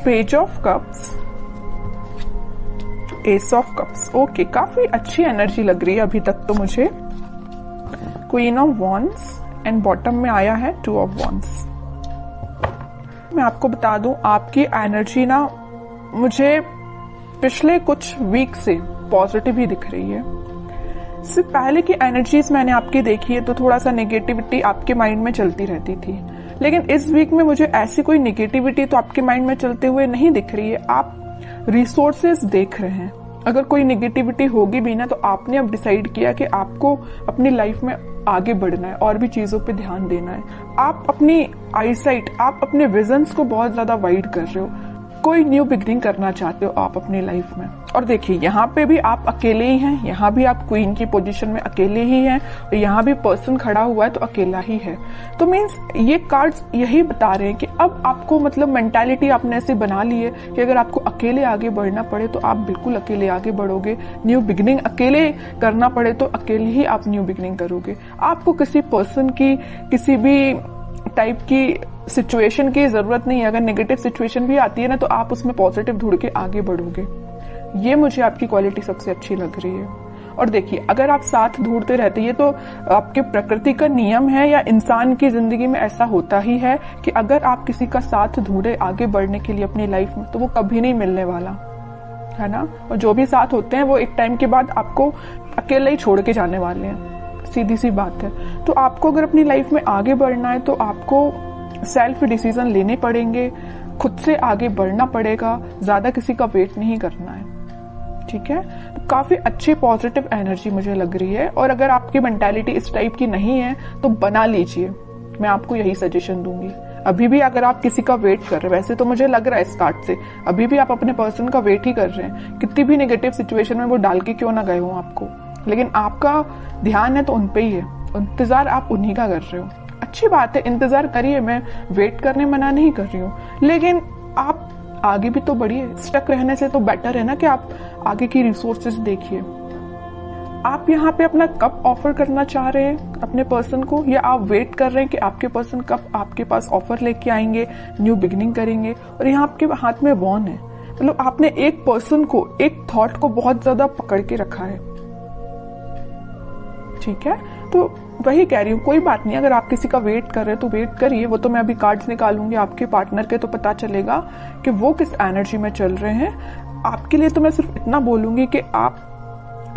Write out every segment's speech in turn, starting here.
Page of cups, S of cups. Okay, काफी अच्छी energy लग रही है अभी तक तो मुझे। Queen of wands and bottom में आया है टू ऑफ वॉन्ड्स। मैं आपको बता दूं, आपकी एनर्जी ना मुझे पिछले कुछ वीक से पॉजिटिव ही दिख रही है। इससे पहले की एनर्जीज मैंने आपकी देखी है तो थोड़ा सा नेगेटिविटी आपके माइंड में चलती रहती थी, लेकिन इस वीक में मुझे ऐसी कोई नेगेटिविटी तो आपके माइंड में चलते हुए नहीं दिख रही है। आप रिसोर्सेज देख रहे हैं। अगर कोई नेगेटिविटी होगी भी ना तो आपने अब डिसाइड किया कि आपको अपनी लाइफ में आगे बढ़ना है और भी चीजों पे ध्यान देना है। आप अपनी आईसाइट, आप अपने विजन्स को बहुत ज्यादा वाइड कर रहे हो। कोई न्यू बिगनिंग करना चाहते हो आप अपनी लाइफ में। और देखिए, यहाँ पे भी आप अकेले ही हैं, यहाँ भी आप क्वीन की पोजीशन में अकेले ही हैं, और यहाँ भी पर्सन खड़ा हुआ है तो अकेला ही है। तो मीन्स ये कार्ड्स यही बता रहे हैं कि अब आपको मतलब मेंटालिटी आपने ऐसे बना ली है कि अगर आपको अकेले आगे बढ़ना पड़े तो आप बिल्कुल अकेले आगे बढ़ोगे। न्यू बिगनिंग अकेले करना पड़े तो अकेले ही आप न्यू बिगनिंग करोगे। आपको किसी पर्सन की, किसी भी टाइप की सिचुएशन की जरूरत नहीं है। अगर नेगेटिव सिचुएशन भी आती है ना तो आप उसमें पॉजिटिव ढूंढ के आगे बढ़ोगे। ये मुझे आपकी क्वालिटी सबसे अच्छी लग रही है। और देखिए, अगर आप साथ ढूंढते रहते, ये तो आपके प्रकृति का नियम है या इंसान की जिंदगी में ऐसा होता ही है कि अगर आप किसी का साथ ढूंढे आगे बढ़ने के लिए अपनी लाइफ में तो वो कभी नहीं मिलने वाला, है ना। और जो भी साथ होते हैं वो एक टाइम के बाद आपको अकेले ही छोड़ के जाने वाले हैं, सीधी सी बात है। तो आपको अगर अपनी लाइफ में आगे बढ़ना है तो आपको सेल्फ डिसीजन लेने पड़ेंगे, खुद से आगे बढ़ना पड़ेगा, ज्यादा किसी का वेट नहीं करना है, ठीक है। तो काफी अच्छी पॉजिटिव एनर्जी मुझे लग रही है। और अगर आपकी मेंटालिटी इस टाइप की नहीं है तो बना लीजिए, मैं आपको यही सजेशन दूंगी। अभी भी अगर आप किसी का वेट कर रहे हैं, वैसे तो मुझे लग रहा है इस कार्ड से अभी भी आप अपने पर्सन का वेट ही कर रहे हैं, कितनी भी नेगेटिव सिचुएशन में वो डाल के क्यों ना गए हो आपको, लेकिन आपका ध्यान है तो उन पे ही है, इंतजार आप उन्हीं का कर रहे हो। अच्छी बात है, इंतजार करिए, मैं वेट करने मना नहीं कर रही हूँ, लेकिन आप आगे भी तो बढ़िए। स्टक रहने से तो बेटर है ना कि आप आगे की रिसोर्सेज देखिए। आप यहाँ पे अपना कब ऑफर करना चाह रहे हैं अपने पर्सन को, या आप वेट कर रहे हैं कि आपके पर्सन कब आपके पास ऑफर लेके आएंगे, न्यू बिगिनिंग करेंगे। और यहाँ आपके हाथ में वॉन है, मतलब आपने एक पर्सन को, एक थॉट को बहुत ज्यादा पकड़ के रखा है, ठीक है। तो वही कह रही हूँ, कोई बात नहीं, अगर आप किसी का वेट कर रहे हैं तो वेट करिए। वो तो मैं अभी कार्ड्स निकालूंगी आपके पार्टनर के, तो पता चलेगा कि वो किस एनर्जी में चल रहे हैं। आपके लिए तो मैं सिर्फ इतना बोलूंगी कि आप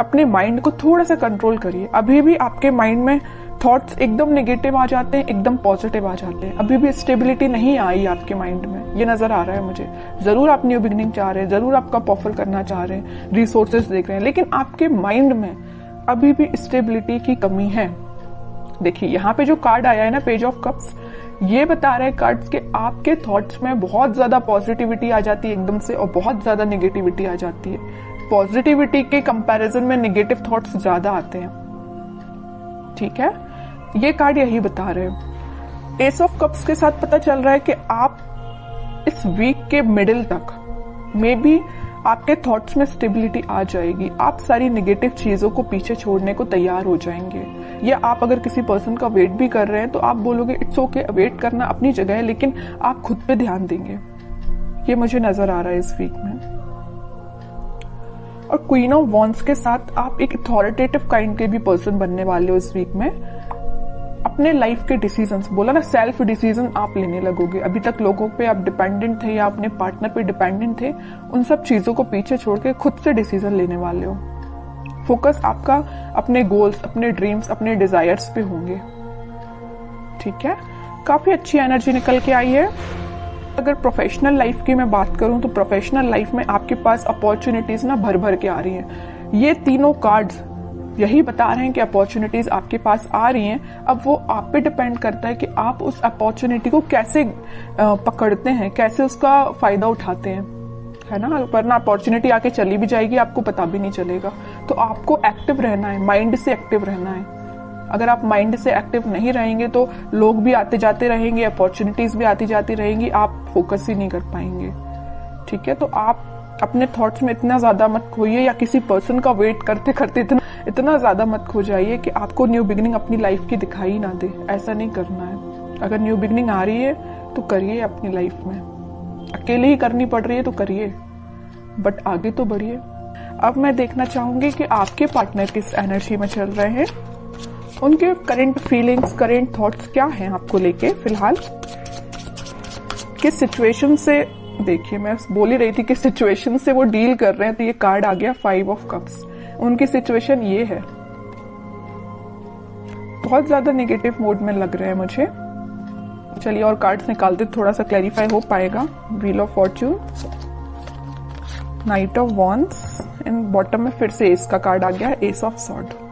अपने माइंड को थोड़ा सा कंट्रोल करिए। अभी भी आपके माइंड में थॉट्स एकदम नेगेटिव आ जाते हैं, एकदम पॉजिटिव आ जाते हैं। अभी भी स्टेबिलिटी नहीं आई आपके माइंड में, ये नजर आ रहा है मुझे। जरूर आप न्यू बिगिनिंग चाह रहे हैं, जरूर आप कप ऑफर करना चाह रहे हैं, रिसोर्सेज देख रहे हैं, लेकिन आपके माइंड में अभी भी स्टेबिलिटी की कमी है। देखिए, यहाँ पे जो कार्ड आया है ना, पेज ऑफ कप्स, ये बता रहे हैं कार्ड्स के आपके थॉट्स में बहुत ज्यादा पॉजिटिविटी आ जाती है एकदम से, और बहुत ज्यादा नेगेटिविटी आ जाती है। पॉजिटिविटी के कंपैरिजन में नेगेटिव थॉट्स ज्यादा आते हैं, ठीक है। ये कार्ड यही बता रहे हैं। एस ऑफ कप्स के साथ पता चल रहा है कि आप इस वीक के मिडिल तक मे बी आपके थॉट्स में स्टेबिलिटी आ जाएगी। आप सारी नेगेटिव चीजों को पीछे छोड़ने को तैयार हो जाएंगे। या आप अगर किसी पर्सन का वेट भी कर रहे हैं तो आप बोलोगे इट्स ओके, वेट करना अपनी जगह है, लेकिन आप खुद पे ध्यान देंगे। ये मुझे नजर आ रहा है इस वीक में। और क्वीन ऑफ वॉन्ड्स के साथ आप एक अथॉरिटेटिव काइंड के भी पर्सन बनने वाले हो इस वीक में। अपने लाइफ के डिसीजंस, बोला ना, सेल्फ डिसीजन आप लेने लगोगे। अभी तक लोगों पे आप डिपेंडेंट थे या अपने पार्टनर पे डिपेंडेंट थे, उन सब चीजों को पीछे छोड़ के खुद से डिसीजन लेने वाले हो। फोकस आपका अपने गोल्स, अपने ड्रीम्स, अपने डिजायर्स पे होंगे, ठीक है। काफी अच्छी एनर्जी निकल के आई है। अगर प्रोफेशनल लाइफ की मैं बात करूं तो प्रोफेशनल लाइफ में आपके पास अपॉर्चुनिटीज ना भर भर के आ रही हैं। ये तीनों कार्ड्स यही बता रहे हैं कि अपॉर्चुनिटीज आपके पास आ रही हैं। अब वो आप पे डिपेंड करता है कि आप उस अपॉर्चुनिटी को कैसे पकड़ते हैं, कैसे उसका फायदा उठाते हैं, है ना। वरना अपॉर्चुनिटी आके चली भी जाएगी, आपको पता भी नहीं चलेगा। तो आपको एक्टिव रहना है, माइंड से एक्टिव रहना है। अगर आप माइंड से एक्टिव नहीं रहेंगे तो लोग भी आते जाते रहेंगे, अपॉर्चुनिटीज भी आती जाती रहेंगी, आप फोकस ही नहीं कर पाएंगे, ठीक है। तो आप अपने थॉट्स में इतना ज्यादा मत खोइए, या किसी पर्सन का वेट करते करते इतना ज्यादा मत खो जाइए कि आपको न्यू बिगिनिंग अपनी लाइफ की दिखाई ना दे। ऐसा नहीं करना है। अगर न्यू बिगिनिंग आ रही है तो करिए अपनी लाइफ में, अकेले ही करनी पड़ रही है तो करिए, बट आगे तो बढ़िए। अब मैं देखना चाहूंगी कि आपके पार्टनर किस एनर्जी में चल रहे हैं, उनके करंट फीलिंग्स, करंट थॉट्स क्या हैं आपको लेके फिलहाल, किस सिचुएशन से, देखिए मैं बोल ही रही थी किस सिचुएशन से वो डील कर रहे हैं, तो ये कार्ड आ गया 5 ऑफ कप्स। उनकी सिचुएशन ये है, बहुत ज्यादा नेगेटिव मोड में लग रहे हैं मुझे। चलिए और कार्ड्स निकालते, थोड़ा सा क्लैरिफाई हो पाएगा। Wheel of Fortune, night of wands and bottom में फिर से एस का कार्ड आ गया है, एस ऑफ सॉर्ड।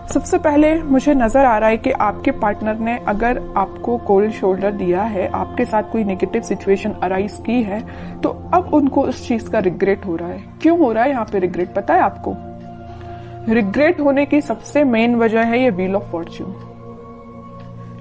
सबसे पहले मुझे नजर आ रहा है कि आपके पार्टनर ने अगर आपको कोल्ड शोल्डर दिया है, आपके साथ कोई नेगेटिव सिचुएशन अराइज की है, तो अब उनको उस चीज का रिग्रेट हो रहा है। क्यों हो रहा है यहाँ पे रिग्रेट, पता है आपको? रिग्रेट होने की सबसे मेन वजह है ये wheel of Fortune,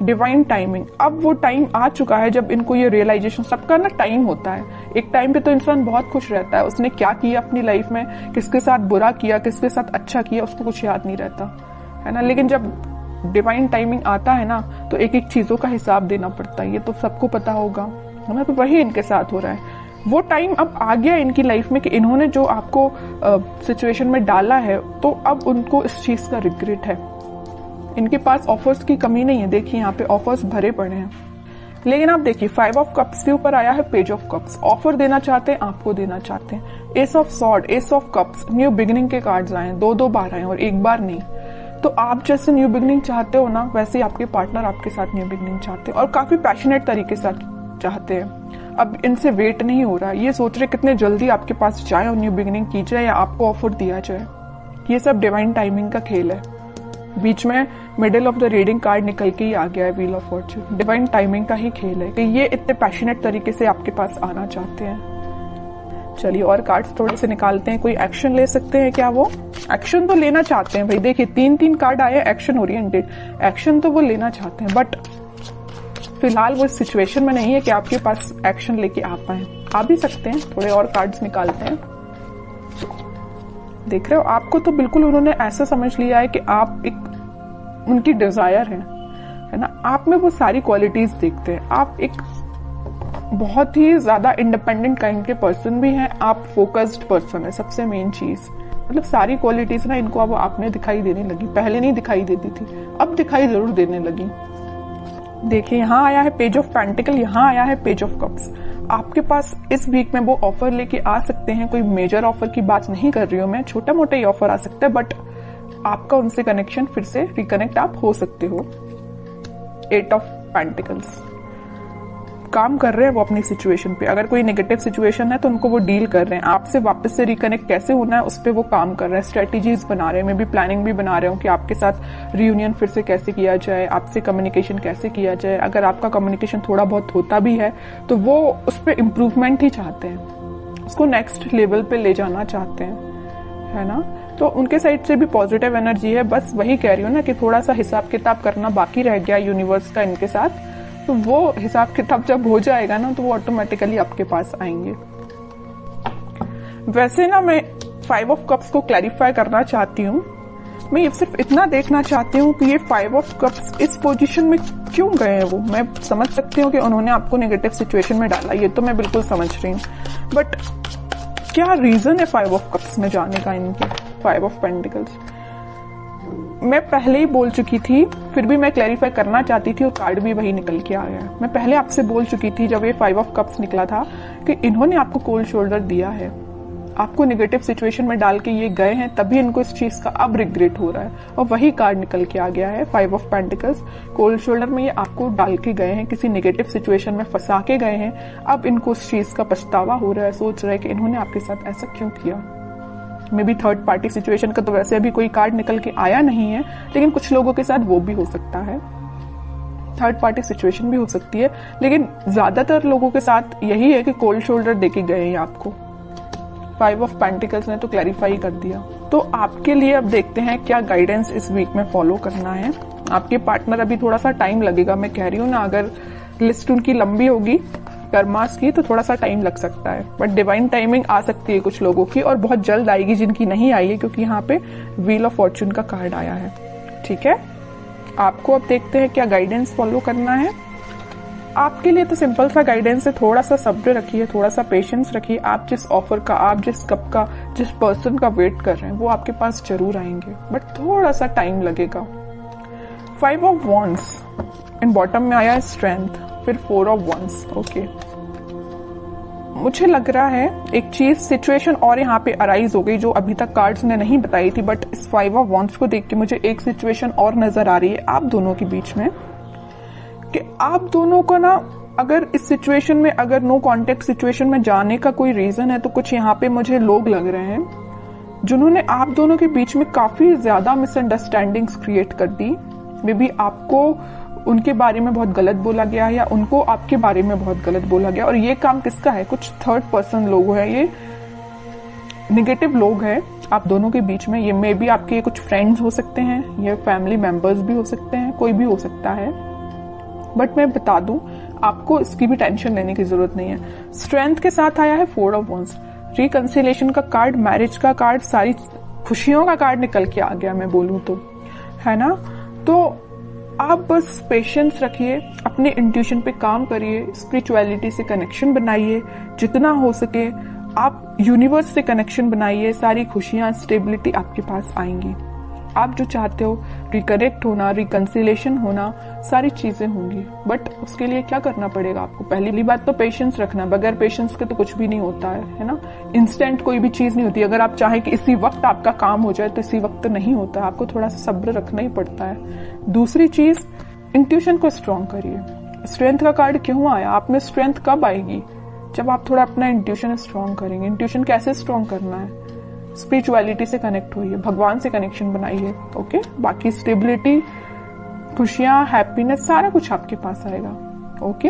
divine timing. अब वो टाइम आ चुका है जब इनको ये रियलाइजेशन, सबका ना टाइम होता है, एक टाइम पे तो इंसान बहुत खुश रहता है, उसने क्या किया अपनी लाइफ में, किसके साथ बुरा किया, किसके साथ अच्छा किया, उसको कुछ याद नहीं रहता है ना। लेकिन जब डिवाइन टाइमिंग आता है ना, तो एक एक चीजों का हिसाब देना पड़ता है, ये तो सबको पता होगा है ना। तो वही इनके साथ हो रहा है। वो टाइम अब आ गया इनकी लाइफ में कि इन्होंने जो आपको सिचुएशन में डाला है, तो अब उनको इस चीज का रिग्रेट है। इनके पास ऑफर्स की कमी नहीं है, देखिए यहाँ पे ऑफर्स भरे पड़े हैं। लेकिन आप देखिए 5 ऑफ कप्स के ऊपर आया है पेज ऑफ कप्स। ऑफर देना चाहते हैं, आपको देना चाहते हैं। S of sword, S of cups, new beginning के कार्ड्स आए, 2-2 बार आए और एक बार नहीं। तो आप जैसे न्यू बिगिनिंग चाहते हो ना, वैसे ही आपके पार्टनर आपके साथ न्यू बिगिनिंग चाहते हैं और काफी पैशनेट तरीके से चाहते हैं। अब इनसे वेट नहीं हो रहा, ये सोच रहे कितने जल्दी आपके पास जाए और न्यू बिगिनिंग की जाए या आपको ऑफर दिया जाए। ये सब डिवाइन टाइमिंग का खेल है। बीच में middle of the reading card निकल के ही आ गया है, wheel of Fortune. Divine timing का ही खेल है कि ये इतने पैशनेट तरीके से आपके पास आना चाहते हैं। चलिए और कार्ड्स थोड़े से निकालते हैं। कोई एक्शन ले सकते हैं क्या? वो एक्शन तो लेना चाहते हैं भाई। देखिए 3-3 कार्ड आए एक्शन ओरिएंटेड, एक्शन तो वो लेना चाहते हैं, बट फिलहाल वो सिचुएशन में नहीं है कि आपके पास एक्शन लेके आ पाए। आ भी सकते हैं। थोड़े और कार्ड्स निकालते हैं। देख रहे हो, आपको तो बिल्कुल उन्होंने ऐसा समझ लिया है कि आप एक उनकी डिजायर है ना। आप में वो सारी क्वालिटीज देखते हैं। आप एक बहुत ही ज्यादा इंडिपेंडेंट काइंड के पर्सन भी हैं, आप फोकस्ड पर्सन है, सबसे मेन चीज। मतलब सारी क्वालिटीज ना इनको अब आप में दिखाई देने लगी, पहले नहीं दिखाई देती थी, अब दिखाई जरूर देने लगी। देखिए यहाँ आया है पेज ऑफ पेंटिकल, यहाँ आया है पेज ऑफ कप्स। आपके पास इस वीक में वो ऑफर लेके आ सकते हैं। कोई मेजर ऑफर की बात नहीं कर रही हूँ मैं, छोटा मोटा ही ऑफर आ सकता है, बट आपका उनसे कनेक्शन फिर से रिकनेक्ट आप हो सकते हो। 8 ऑफ पेंटिकल्स, काम कर रहे हैं वो अपनी सिचुएशन पे। अगर कोई नेगेटिव सिचुएशन है तो उनको वो डील कर रहे हैं। आपसे वापस से रिकनेक्ट कैसे होना है उस पर वो काम कर रहे हैं, स्ट्रेटेजीज बना रहे हैं, मे बी प्लानिंग भी बना रहे हो कि आपके साथ रियूनियन फिर से कैसे किया जाए, आपसे कम्युनिकेशन कैसे किया जाए। अगर आपका कम्युनिकेशन थोड़ा बहुत होता भी है तो वो उस पर इम्प्रूवमेंट ही चाहते हैं, उसको नेक्स्ट लेवल पे ले जाना चाहते हैं, है ना। तो उनके साइड से भी पॉजिटिव एनर्जी है। बस वही कह रही हूँ ना कि थोड़ा सा हिसाब किताब करना बाकी रह गया यूनिवर्स का इनके साथ, तो वो हिसाब किताब जब हो जाएगा ना तो वो ऑटोमेटिकली आपके पास आएंगे। वैसे ना मैं 5 ऑफ कप्स को क्लैरिफाई करना चाहती हूँ। मैं ये सिर्फ इतना देखना चाहती हूँ कि ये 5 ऑफ कप्स इस पोजीशन में क्यों गए हैं। वो मैं समझ सकती हूँ कि उन्होंने आपको नेगेटिव सिचुएशन में डाला, ये तो मैं बिल्कुल समझ रही हूँ, बट क्या रीजन है 5 ऑफ कप्स में जाने का इनके? 5 ऑफ पेंटिकल्स मैं पहले ही बोल चुकी थी, फिर भी मैं क्लैरिफाई करना चाहती थी और कार्ड भी वही निकल के आ गया। मैं पहले आपसे बोल चुकी थी जब ये 5 ऑफ कप्स निकला था कि इन्होंने आपको कोल्ड शोल्डर दिया है, आपको नेगेटिव सिचुएशन में डाल के ये गए हैं, तभी इनको इस चीज का अब रिग्रेट हो रहा है। और वही कार्ड निकल के आ गया है 5 ऑफ पेंटिकल्स। कोल्ड शोल्डर में ये आपको डाल के गए हैं, किसी नेगेटिव सिचुएशन में फंसा के गए हैं, अब इनको उस चीज का पछतावा हो रहा है, सोच रहे हैं कि इन्होंने आपके साथ ऐसा क्यों किया। May be third party situation का तो वैसे अभी कोई कार्ड निकल के आया नहीं है, लेकिन कुछ लोगों के साथ वो भी हो सकता है, थर्ड पार्टी सिचुएशन भी हो सकती है, लेकिन ज्यादातर लोगों के साथ यही है कि कोल्ड शोल्डर देके गए हैं आपको। 5 ऑफ पेंटिकल्स ने तो क्लैरिफाई कर दिया। तो आपके लिए अब देखते हैं क्या गाइडेंस इस वीक में फॉलो करना है। आपके पार्टनर अभी थोड़ा सा टाइम लगेगा, मैं कह रही हूँ ना, अगर लिस्ट उनकी लंबी होगी कर्मास की तो थोड़ा सा टाइम लग सकता है, बट डिवाइन टाइमिंग आ सकती है कुछ लोगों की और बहुत जल्द आएगी जिनकी नहीं आई है, क्योंकि यहाँ पे व्हील ऑफ फॉर्च्यून का कार्ड आया है। ठीक है, आपको अब देखते हैं क्या गाइडेंस फॉलो करना है। आपके लिए तो सिंपल सा गाइडेंस है, थोड़ा सा सब्र रखिए, थोड़ा सा पेशेंस रखिए। आप जिस ऑफर का, आप जिस कप का, जिस पर्सन का वेट कर रहे हैं वो आपके पास जरूर आएंगे, बट थोड़ा सा टाइम लगेगा। 5 ऑफ वॉन्ड्स एंड बॉटम में आया है स्ट्रेंथ, फिर 4 ऑफ वॉन्ड्स। ओके, मुझे लग रहा है एक चीज, सिचुएशन और यहाँ पे अराइज हो गई जो अभी तक कार्ड्स ने नहीं बताई थी, बट इस 5 ऑफ वॉन्ड्स को देख के मुझे एक सिचुएशन और नजर आ रही है आप दोनों के बीच में, कि आप दोनों को ना, अगर इस सिचुएशन में, अगर नो कॉन्टेक्ट सिचुएशन में जाने का कोई रीजन है, तो कुछ यहाँ पे मुझे लोग लग रहे हैं जिन्होंने आप दोनों के बीच में काफी ज्यादा मिसअंडरस्टैंडिंग्स क्रिएट कर दी। मे बी आपको उनके बारे में बहुत गलत बोला गया है, या उनको आपके बारे में बहुत गलत बोला गया। और ये काम किसका है? कुछ थर्ड पर्सन लोग हैं, ये निगेटिव लोग हैं आप दोनों के बीच में। ये मे बी आपके कुछ फ्रेंड्स हो सकते हैं, ये फैमिली मेंबर्स भी हो सकते हैं, कोई भी हो सकता है। बट मैं बता दूं, आपको इसकी भी टेंशन लेने की जरूरत नहीं है। स्ट्रेंथ के साथ आया है 4 ऑफ वॉन्ड्स, रिकंसिलिएशन का कार्ड, मैरिज का कार्ड, सारी खुशियों का कार्ड निकल के आ गया, मैं बोलूं तो, है ना। तो आप बस पेशेंस रखिए, अपने इंट्यूशन पे काम करिए, स्पिरिचुअलिटी से कनेक्शन बनाइए, जितना हो सके आप यूनिवर्स से कनेक्शन बनाइए, सारी खुशियां, स्टेबिलिटी आपके पास आएंगी। आप जो चाहते हो, रिकनेक्ट होना, रिकंसिलेशन होना, सारी चीजें होंगी। बट उसके लिए क्या करना पड़ेगा आपको? पहली बात तो पेशेंस रखना, बगैर पेशेंस के तो कुछ भी नहीं होता है ना। इंस्टेंट कोई भी चीज नहीं होती। अगर आप चाहें कि इसी वक्त आपका काम हो जाए तो इसी वक्त तो नहीं होता, आपको थोड़ा सा सब्र रखना ही पड़ता है। दूसरी चीज, इंट्यूशन को स्ट्रॉन्ग करिए। स्ट्रेंथ का कार्ड क्यों आया? आप में स्ट्रेंथ कब आएगी? जब आप थोड़ा अपना इंट्यूशन स्ट्रॉन्ग करेंगे। इंट्यूशन कैसे स्ट्रॉन्ग करना है? स्पिरिचुअलिटी से कनेक्ट होइए, भगवान से कनेक्शन बनाइए। ओके, बाकी स्टेबिलिटी, खुशियां, हैप्पीनेस, सारा कुछ आपके पास आएगा। ओके।